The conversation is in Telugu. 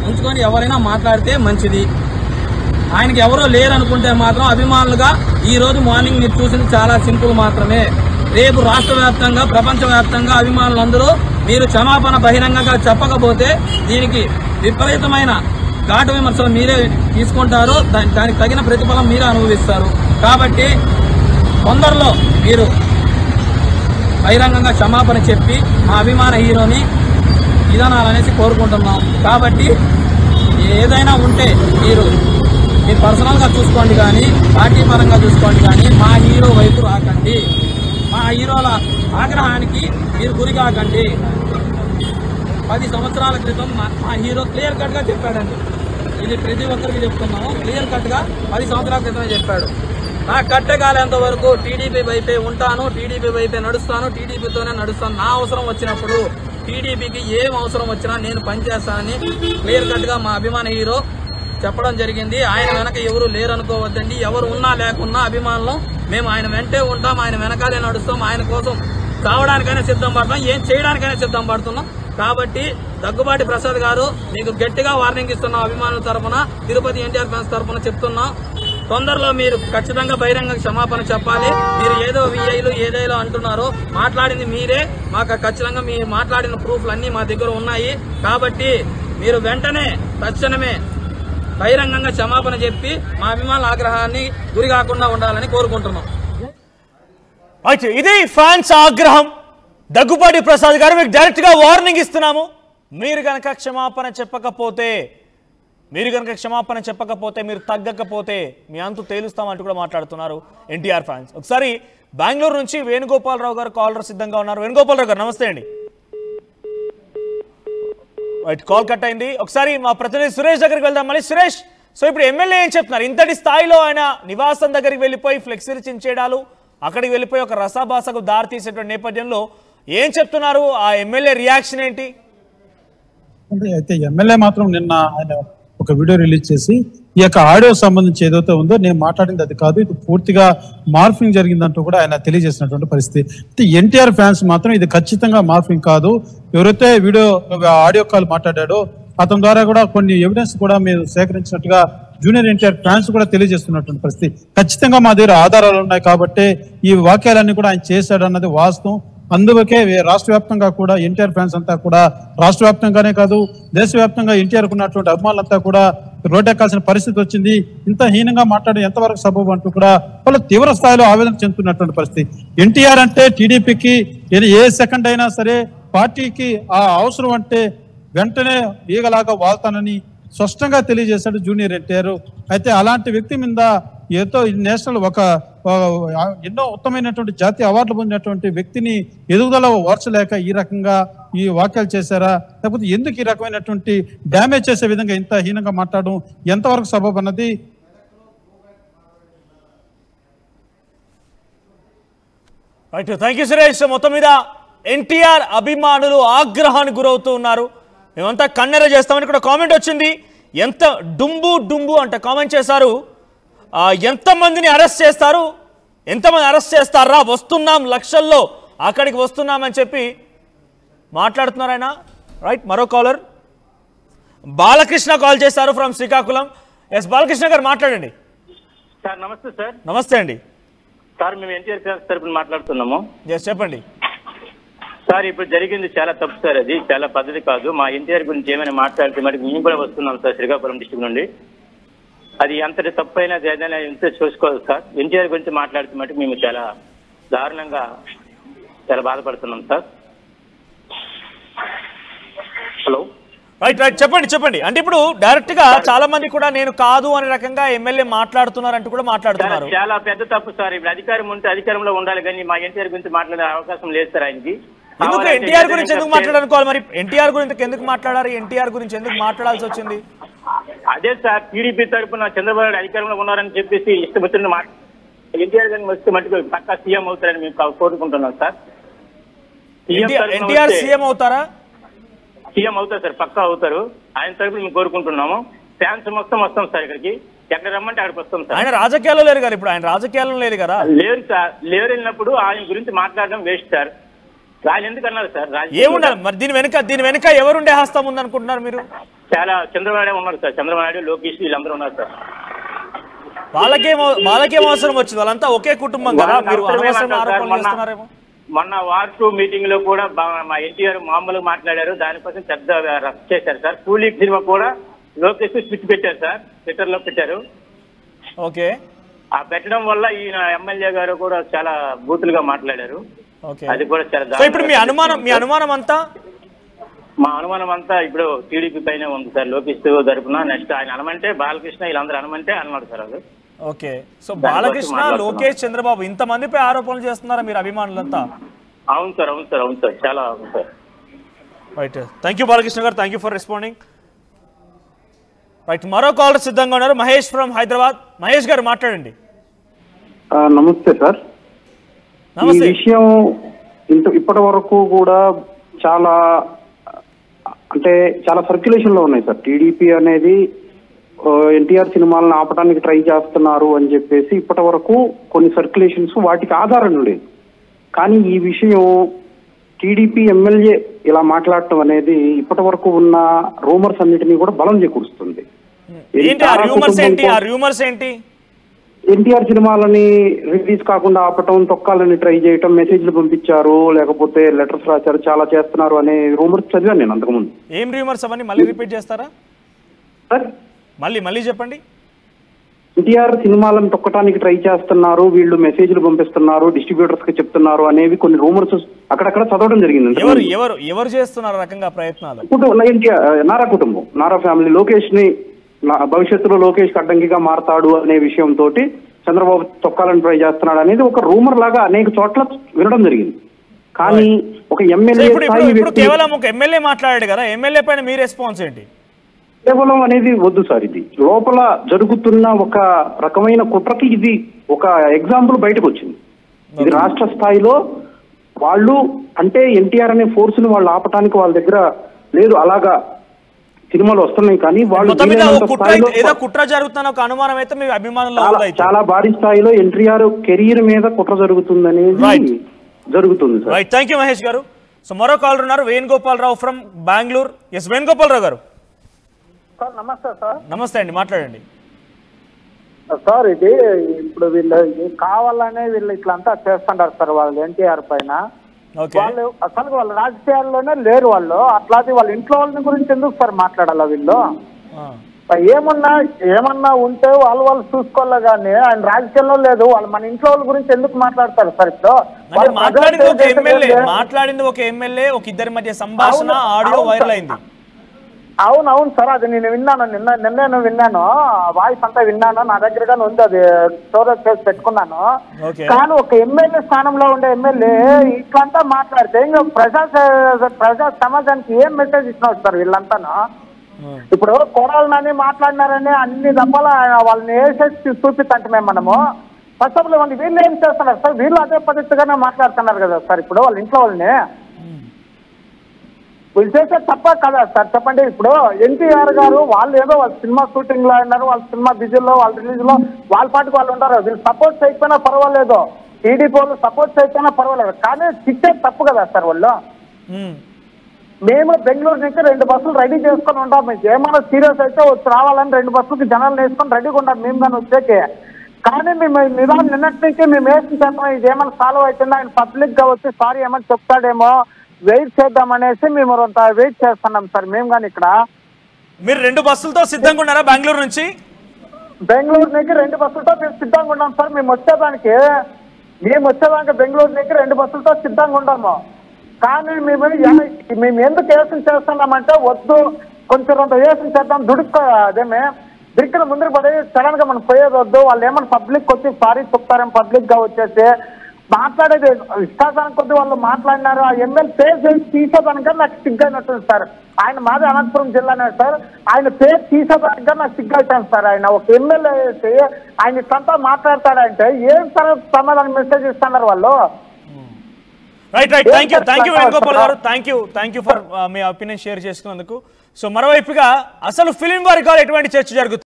ఉంచుకొని ఎవరైనా మాట్లాడితే మంచిది. ఆయనకి ఎవరో లేరనుకుంటే మాత్రం అభిమానులుగా ఈ రోజు మార్నింగ్ మీరు చూసింది చాలా సింపుల్ మాత్రమే. రేపు రాష్ట్ర వ్యాప్తంగా ప్రపంచవ్యాప్తంగా అభిమానులందరూ మీరు క్షమాపణ బహిరంగంగా చెప్పకపోతే దీనికి విపరీతమైన ఘాటు విమర్శలు మీరే తీసుకుంటారు. దానికి తగిన ప్రతిఫలం మీరే అనుభవిస్తారు. కాబట్టి తొందరలో మీరు బహిరంగంగా క్షమాపణ చెప్పి మా అభిమాన హీరోని విధానాలనేసి కోరుకుంటున్నాం. కాబట్టి ఏదైనా ఉంటే మీరు పర్సనల్గా చూసుకోండి, కానీ పార్టీ పరంగా చూసుకోండి, కానీ మా హీరో వైపు రాకండి. మా హీరోల ఆగ్రహానికి మీరు గురి కాకండి. 10 సంవత్సరాల క్రితం మా హీరో క్లియర్ కట్గా చెప్పాడండి. ఇది ప్రతి ఒక్కరికి చెప్తున్నాము. క్లియర్ కట్గా 10 సంవత్సరాల క్రితమే చెప్పాడు. నా కట్టెగాలేంత వరకు టీడీపీ వైపే ఉంటాను, టీడీపీ వైపే నడుస్తాను, టీడీపీతోనే నడుస్తాను. నా అవసరం వచ్చినప్పుడు టీడీపీకి ఏం అవసరం వచ్చినా నేను పనిచేస్తానని క్లియర్ కట్గా మా అభిమాన హీరో చెప్పడం జరిగింది. ఆయన వెనక ఎవరు లేరనుకోవద్దండి. ఎవరు ఉన్నా లేకున్నా అభిమానులు మేము ఆయన వెంటే ఉంటాం, ఆయన వెనకాలే నడుస్తాం. ఆయన కోసం చావడానికైనా సిద్ధం పడతాం, ఏం చేయడానికైనా సిద్ధం పడుతున్నాం. కాబట్టి దగ్గుబాటి ప్రసాద్ గారు మీకు గట్టిగా వార్నింగ్ ఇస్తున్నాం. అభిమానుల తరఫున, తిరుపతి ఎన్టీఆర్ ఫ్యాన్స్ తరఫున చెప్తున్నాం. తొందరలో మీరు ఖచ్చితంగా బహిరంగ క్షమాపణ చెప్పాలి. మీరు ఏదో విఐలు ఏదేలో అంటున్నారో మాట్లాడింది మీరే. మాకు ఖచ్చితంగా మీరు మాట్లాడిన ప్రూఫ్లు అన్నీ మా దగ్గర ఉన్నాయి. కాబట్టి మీరు వెంటనే తక్షణమే బహిరంగంగా క్షమాపణ చెప్పి మా అభిమానుల ఆగ్రహాన్ని గురి కాకుండా ఉండాలని కోరుకుంటున్నాం. అయితే ఇది ఫ్యాన్స్ ఆగ్రహం. దగ్గుబాటి ప్రసాద్ గారు మీకు డైరెక్ట్ గా వార్నింగ్ ఇస్తున్నాము. మీరు కనుక క్షమాపణ చెప్పకపోతే మీరు తగ్గకపోతే మీ అంతు తేలుస్తామంటూ కూడా మాట్లాడుతున్నారు ఎన్టీఆర్ ఫ్యాన్స్. ఒకసారి బెంగళూరు నుంచి వేణుగోపాలరావు గారు కాలర్ సిద్ధంగా ఉన్నారు. వేణుగోపాలరావు గారు నమస్తే అండి. రైట్, కాల్ కట్ అయింది. ఒకసారి మా ప్రతినిధి సురేష్ దగ్గరికి వెళ్దాం. మళ్ళీ సురేష్, సో ఇప్పుడు ఎమ్మెల్యే ఏం చెప్తున్నారు? ఇంతటి స్థాయిలో ఆయన నివాసం దగ్గరికి వెళ్ళిపోయి ఫ్లెక్సీలు చించేయడాలు, అక్కడికి వెళ్ళిపోయి ఒక రసాభాసకు దారి తీసేటువంటి నేపథ్యంలో ఏం చెప్తున్నారు? ఆ ఎమ్మెల్యే రియాక్షన్ ఏంటి? అయితే ఎమ్మెల్యే మాత్రం నిన్న ఆయన ఒక వీడియో రిలీజ్ చేసి ఈ యొక్క ఆడియో సంబంధించి ఏదైతే ఉందో నేను మాట్లాడింది అది కాదు, ఇది పూర్తిగా మార్ఫింగ్ జరిగిందంటూ కూడా ఆయన తెలియజేసినటువంటి పరిస్థితి. అయితే ఎన్టీఆర్ ఫ్యాన్స్ మాత్రం ఇది ఖచ్చితంగా మార్ఫింగ్ కాదు, ఎవరైతే ఆడియో కాల్ మాట్లాడాడో అతని ద్వారా కూడా కొన్ని ఎవిడెన్స్ కూడా మేము సేకరించినట్టుగా జూనియర్ ఎన్టీఆర్ ఫ్యాన్స్ కూడా తెలియజేస్తున్నటువంటి పరిస్థితి. ఖచ్చితంగా మా దగ్గర ఆధారాలు ఉన్నాయి కాబట్టి ఈ వాక్యాలన్నీ కూడా ఆయన చేశాడు అన్నది వాస్తవం. అందుకే రాష్ట్ర వ్యాప్తంగా కూడా ఎన్టీఆర్ ఫ్యాన్స్ అంతా కూడా రాష్ట్ర వ్యాప్తంగానే కాదు దేశవ్యాప్తంగా ఎన్టీఆర్ ఉన్నటువంటి అభిమానులంతా కూడా రోడ్డెక్కాల్సిన పరిస్థితి వచ్చింది. ఇంత హీనంగా మాట్లాడి ఎంతవరకు సబబు అంటూ కూడా వాళ్ళు తీవ్ర స్థాయిలో ఆవేదన చెందుతున్నటువంటి పరిస్థితి. ఎన్టీఆర్ అంటే టీడీపీకి ఏ సెకండ్ అయినా సరే పార్టీకి ఆ అవసరం అంటే వెంటనే ఈగలాగా వాళ్తానని స్పష్టంగా తెలియజేశాడు జూనియర్ ఎన్టీఆర్. అయితే అలాంటి వ్యక్తి మీద ఏదో నేషనల్ ఎన్నో ఉత్తమైనటువంటి జాతీయ అవార్డులు పొందినటువంటి వ్యక్తిని ఎదుగుదల ఓర్చలేక ఈ రకంగా ఈ వ్యాఖ్యలు చేశారా, లేకపోతే ఎందుకు ఈ రకమైనటువంటి డ్యామేజ్ చేసే విధంగా ఇంత హీనంగా మాట్లాడడం ఎంతవరకు సబబు అన్నది రైట్. Thank you Suresh. మొత్తం మీద ఎన్టీఆర్ అభిమానులు ఆగ్రహానికి గురవుతూ ఉన్నారు. మేమంతా కన్నెర చేస్తామని కూడా కామెంట్ వచ్చింది. ఎంత డుంబు అంట కామెంట్ చేశారు. ఎంతమందిని అరెస్ట్ చేస్తారు, ఎంతమంది అరెస్ట్ చేస్తారా, వస్తున్నాం లక్షల్లో అక్కడికి వస్తున్నామని చెప్పి మాట్లాడుతున్నారు ఆయన. రైట్, మరో కాలర్ బాలకృష్ణ కాల్ చేశారు ఫ్రమ్ శ్రీకాకుళం. ఎస్ బాలకృష్ణ గారు మాట్లాడండి. సార్ నమస్తే. సార్ నమస్తే అండి. సార్ మేము ఎన్టీఆర్ ఫ్యాన్స్ తరపున మాట్లాడుతున్నాము. ఎస్ చెప్పండి సార్. ఇప్పుడు జరిగింది చాలా తప్పు సార్, అది చాలా పద్ధతి కాదు. మా ఎన్టీఆర్ గురించి ఏమైనా మాట్లాడితే మరి మేము కూడా వస్తున్నాం సార్ శ్రీకాకుళం డిస్ట్రిక్ట్ నుండి. అది అంతటి తప్పు అయినా ఏదైనా ఎంత చూసుకోవాలి సార్. ఎన్టీఆర్ గురించి మాట్లాడితే మటుకు మేము చాలా దారుణంగా చాలా బాధపడుతున్నాం సార్. హలో రైట్ చెప్పండి. అంటే ఇప్పుడు డైరెక్ట్ గా చాలా మంది కూడా నేను కాదు అనే రకంగా ఎమ్మెల్యే మాట్లాడుతున్నారు అంటూ కూడా మాట్లాడుతున్నారు. చాలా పెద్ద తప్పు సార్. ఇప్పుడు అధికారం ఉంటే అధికారంలో ఉండాలి, కానీ మా ఎన్టీఆర్ గురించి మాట్లాడే అవకాశం లేదు సార్ ఆయనకి. ఎందుకు ఎన్టీఆర్ గురించి ఎందుకు మాట్లాడాలనుకోవాలి? మరి ఎన్టీఆర్ గురించి ఎందుకు మాట్లాడారు? ఎన్టీఆర్ గురించి ఎందుకు మాట్లాడాల్సి వచ్చింది? అదే సార్, టీడీపీ తరఫున చంద్రబాబు నాయుడు అధికారంలో ఉన్నారని చెప్పేసి ఇష్టపడుతున్న ఎన్టీఆర్ గారిని వస్తే మటుకు పక్కా సీఎం అవుతారని మేము కోరుకుంటున్నాం సార్. ఎన్టీఆర్ సీఎం అవుతారా? సీఎం అవుతారు సార్, పక్కా అవుతారు. ఆయన తరఫున మేము కోరుకుంటున్నాము. ఫ్యాన్స్ మొత్తం వస్తాం సార్ ఇక్కడికి, ఎక్కడ రమ్మంటే అక్కడికి వస్తాం సార్. ఆయన రాజకీయాల్లో లేరు కదా, ఇప్పుడు ఆయన రాజకీయాల్లో లేదు కదా. లేరు సార్, లేరు వెళ్ళినప్పుడు ఆయన గురించి మాట్లాడడం వేస్ట్ సార్. ఆయన ఎందుకు అన్నారు సార్? ఏముండాలి మరి దీని వెనుక ఎవరుండే హస్తం ఉంది అనుకుంటున్నారు మీరు? చాలా చంద్రబాబు నాయుడు ఉన్నారు సార్. చంద్రబాబు నాయుడు, లోకేష్ వీళ్ళందరూ ఉన్నారు సార్. వాళ్ళకేం అవసరం వచ్చింది? వాళ్ళంతా ఒకే కుటుంబం కదా, మీరు అనవసరం ఆరోపణలు చేస్తున్నారేమో. మొన్న వార్ 2 మీటింగ్ లో కూడా మా ఎన్టీఆర్ మామూలుగా మాట్లాడారు, దానికోసం పెద్ద రచ్చ చేశారు సార్. కూలీ సినిమా కూడా లోకేష్ స్విచ్ పెట్టారు సార్, ట్విట్టర్ లో పెట్టారు. ఓకే, ఆ పెట్టడం వల్ల ఈయన ఎమ్మెల్యే గారు కూడా చాలా బూతులుగా మాట్లాడారు. అది కూడా చాలా. ఇప్పుడు మీ అనుమానం అంతా మా అనుమానం అంతా ఇప్పుడు టీడీపీ పైన ఉంది సార్. లోకేష్ తరపున నెక్స్ట్ ఆయన అనమంటే బాలకృష్ణ వీళ్ళందరూ అనమంటే అన్నాడు సార్. అది ఓకే. సో బాలకృష్ణ, లోకేష్, చంద్రబాబు ఇంతమందిపై ఆరోపణలు చేస్తున్నారా మీరు అభిమానులంతా? అవును సార్, అవును సార్, అవును సార్, చాలా అవును sir. Right, thank you Balakrishna garu, thank you for responding. Right, మరో కాలర్ సిద్ధంగా ఉన్నారు, మహేష్ ఫ్రమ్ హైదరాబాద్. మహేష్ గారు మాట్లాడండి. నమస్తే సార్. ఈ విషయం ఇప్పటి వరకు కూడా చాలా సర్క్యులేషన్ లో ఉన్నాయి సార్. టీడీపీ అనేది ఎన్టీఆర్ సినిమాలను ఆపడానికి ట్రై చేస్తున్నారు అని చెప్పేసి ఇప్పటి వరకు కొన్ని సర్క్యులేషన్స్, వాటికి ఆధారం లేదు. కానీ ఈ విషయం టీడీపీ ఎమ్మెల్యే ఇలా మాట్లాడటం అనేది ఇప్పటి వరకు ఉన్న రూమర్స్ అన్నిటినీ కూడా బలం చేకూరుస్తుంది. ఎన్టీఆర్ సినిమాలని రిలీజ్ కాకుండా ఆపటం, తొక్కాలని ట్రై చేయటం, మెసేజ్లు పంపించారు, లేకపోతే లెటర్స్ రాశారు, చాలా చేస్తున్నారు అనే రూమర్స్ చదివాను నేను అంతకుముందు. ఏం రూమర్స్ అవన్నీ మళ్ళీ రిపీట్ చేస్తారా సార్? మళ్ళీ చెప్పండి. ఎన్టీఆర్ సినిమాలను తొక్కటానికి ట్రై చేస్తున్నారు, వీళ్ళు మెసేజ్లు పంపిస్తున్నారు, డిస్ట్రిబ్యూటర్స్ కి చెప్తున్నారు అనేవి కొన్ని రూమర్స్ అక్కడక్కడ చదవడం జరిగింది. ఎవరు చేస్తున్నారు రకంగా ప్రయత్నాలు? నారా కుటుంబం, నారా ఫ్యామిలీ, లోకేష్ ని భవిష్యత్తులో లోకేష్ అడ్డంకిగా మారతాడు అనే విషయంతో చంద్రబాబు తొక్కాలని ట్రై చేస్తున్నాడు అనేది ఒక రూమర్ లాగా అనేక చోట్ల వినడం జరిగింది. కానీ ఒక ఎమ్మెల్యే కేవలం ఒక ఎమ్మెల్యే మాట్లాడాడు కదా, ఎమ్మెల్యే పైన మీ రెస్పాన్స్ ఏంటి? కేవలం అనేది వద్దు సార్. ఇది లోపల జరుగుతున్న ఒక రకమైన కుట్రకి ఇది ఒక ఎగ్జాంపుల్ బయటకు వచ్చింది. ఇది రాష్ట్ర స్థాయిలో వాళ్ళు అంటే ఎన్టీఆర్ అనే ఫోర్స్ ని వాళ్ళు ఆపటానికి వాళ్ళ దగ్గర లేదు, అలాగా సినిమాలు వస్తున్నాయి. కానీ వాళ్ళు కుట్ర జరుగుతున్న ఒక అనుమానం అయితే మీ అభిమానులు చాలా భారీ స్థాయిలో ఎన్టీఆర్ కెరీర్ మీద కుట్ర జరుగుతుందనేది జరుగుతుంది sir. Right, thank you Mahesh గారు. సో మరో కాలర్ ఉన్నారు, వేణుగోపాలరావు ఫ్రమ్ బెంగళూరు. ఎస్ వేణుగోపాలరావు గారు. సార్ నమస్తే సార్. నమస్తే అండి, మాట్లాడండి సార్. ఇది ఇప్పుడు వీళ్ళు కావాలనే వీళ్ళు ఇట్లంతా చేస్తుంటారు సార్ వాళ్ళు ఎన్టీఆర్ పైన. వాళ్ళు అసలు వాళ్ళ రాజకీయాల్లోనే లేరు వాళ్ళు. అట్లాది వాళ్ళ ఇంట్లో వాళ్ళని గురించి ఎందుకు సార్ మాట్లాడాలా వీళ్ళు? ఏమన్నా ఉంటే వాళ్ళు చూసుకోవాలి కానీ ఆయన రాజకీయాల్లో లేదు. వాళ్ళు మన ఇంట్లో వాళ్ళ గురించి ఎందుకు మాట్లాడతారు సార్? ఇప్పుడు మాట్లాడింది ఒక ఎమ్మెల్యే, ఒక ఇద్దరి మధ్య సంభాషణ ఆడియో వైరల్ అయింది. అవును సార్, అది నేను విన్నాను, నిన్న విన్నాను, వాయిస్ అంతా విన్నాను, నా దగ్గరగానే ఉంది, అది స్టోరేజ్ చేసి పెట్టుకున్నాను. కానీ ఒక ఎమ్మెల్యే స్థానంలో ఉండే ఎమ్మెల్యే ఇట్లంతా మాట్లాడితే ఇంకా ప్రజా సమాజానికి ఏం మెసేజ్ ఇచ్చినారు సార్ వీళ్ళంతాను? ఇప్పుడు కొడాలని మాట్లాడినారని అన్ని దెబ్బల వాళ్ళని వేసేసి చూపిస్తంటే మనము ఫస్ట్ ఆఫ్ ఆల్ వీళ్ళు ఏం చేస్తున్నారు సార్? వీళ్ళు అదే పద్ధతిగానే మాట్లాడుతున్నారు కదా సార్. ఇప్పుడు వాళ్ళ ఇంట్లో వాళ్ళని వీళ్ళు చేసే తప్ప కదా సార్ చెప్పండి. ఇప్పుడు ఎన్టీఆర్ గారు వాళ్ళు ఏదో వాళ్ళ సినిమా షూటింగ్ లో ఉన్నారు, వాళ్ళ సినిమా బిజీలో, వాళ్ళ రిలీజ్ లో వాళ్ళ పాటికి వాళ్ళు ఉంటారు. వీళ్ళు సపోర్ట్ చేయకపోయినా పర్వాలేదు, టీడీపీ వాళ్ళు సపోర్ట్ చేయకపోయినా పర్వాలేదు, కానీ తిట్టే తప్పు కదా సార్ వాళ్ళు. మేము బెంగళూరు నుంచి 2 బస్సులు రెడీ చేసుకొని ఉంటాం. మీకు ఏమైనా సీరియస్ అయితే వచ్చి రావాలని 2 బస్సులకి జనాలు వేసుకొని రెడీగా ఉంటాం మేము కానీ వచ్చేకి. కానీ మేము నిన్నటి నుంచి మేము వేసిన చేస్తాం, ఇది ఏమైనా సాల్వ్ అవుతుందో, ఆయన పబ్లిక్ గా వచ్చి సారీ ఏమైనా చెప్తాడేమో వెయిట్ చేద్దామనేసి మేము వెయిట్ చేస్తున్నాం సార్. మేము కానీ ఇక్కడ మీరు 2 బస్సులతో సిద్ధంగా ఉన్నారా? బెంగళూరు నుంచి 2 బస్సులతో మేము సిద్ధంగా ఉన్నాం సార్. మేము వచ్చేదానికి బెంగళూరు నుంచి 2 బస్సులతో సిద్ధంగా ఉన్నాము. కానీ మేము ఎందుకు వేసం చేస్తున్నామంటే వద్దు, కొంచెం వేసం చేద్దాం, అదేమే దిక్కున ముందుకు పడి సడన్ గా మనం పోయేది వద్దు. వాళ్ళు ఏమన్నా పబ్లిక్ వచ్చి సారీ చెప్తారేమో పబ్లిక్ గా వచ్చేసి మాట్లాడేది ఇష్టానికి కొద్ది వాళ్ళు మాట్లాడినారు. ఆ ఎమ్మెల్యే పేరు చేసి తీసేదానికన్నా నాకు సిగ్గైనట్టుంది సార్. ఆయన మాది అనంతపురం జిల్లానే సార్. ఆయన పేరు తీసేదానికన్నా నాకు సిగ్గైతాను సార్. ఆయన ఒక ఎమ్మెల్యే వేసి ఆయన ఇట్లంతా మాట్లాడతాడంటే ఏం సార్ సమాధానం మెసేజ్ ఇస్తున్నారు వాళ్ళు? రైట్, థ్యాంక్ యూ వేణుగోపాల్ గారు, thank you for me opinion share చేసుకున్నందుకు. సో మరోవైపుగా అసలు ఫిలిం వారి కాల్ ఎటువంటి చర్చ జరుగుతుంది?